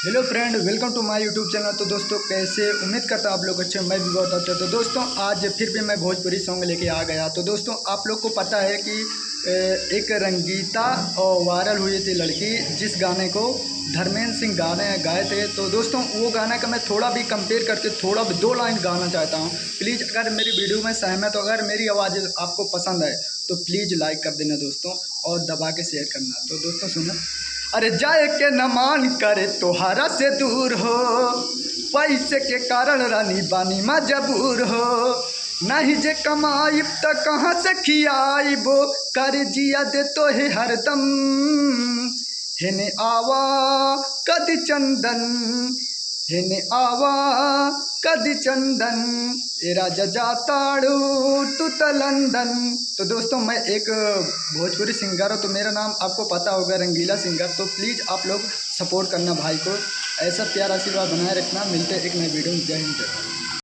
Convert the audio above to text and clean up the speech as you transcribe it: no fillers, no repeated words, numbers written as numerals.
Hello friend, welcome to my YouTube channel. तो दोस्तों कैसे, उम्मीद करता हूँ आप लोग अच्छे, मैं भी बहुत अच्छा। तो दोस्तों आज फिर भी मैं भोजपुरी सॉन्ग लेके आ गया। तो दोस्तों आप लोग को पता है कि एक रंगीता और वायरल हुई थी लड़की, जिस गाने को धर्मेंद्र सिंह गाए थे। तो दोस्तों वो गाना का मैं थोड़ा भी कंपेयर करके थोड़ा भी 2 लाइन गाना चाहता हूँ। प्लीज़ अगर मेरी वीडियो में सहमत हो, अगर मेरी आवाज़ आपको पसंद है तो प्लीज़ लाइक कर देना दोस्तों, और दबा के शेयर करना। तो दोस्तों सुनो। अरे जाए के न मान करे तोहरा से दूर हो, पैसे के कारण रानी बानी मजबूर हो, नहीं जे कमाइब त कहाँ से खियाइबो, कर जिया दे तो है हरदम, हेने आवा कद चंदन, हेने आवा कद चंदन, एरा जजाताड़ू तू त लंदन। तो दोस्तों मैं एक भोजपुरी सिंगर हूँ, तो मेरा नाम आपको पता होगा रंगीला सिंगर। तो प्लीज़ आप लोग सपोर्ट करना भाई को, ऐसा प्यार आशीर्वाद बनाए रखना। मिलते हैं एक नए वीडियो में। जय हिंद।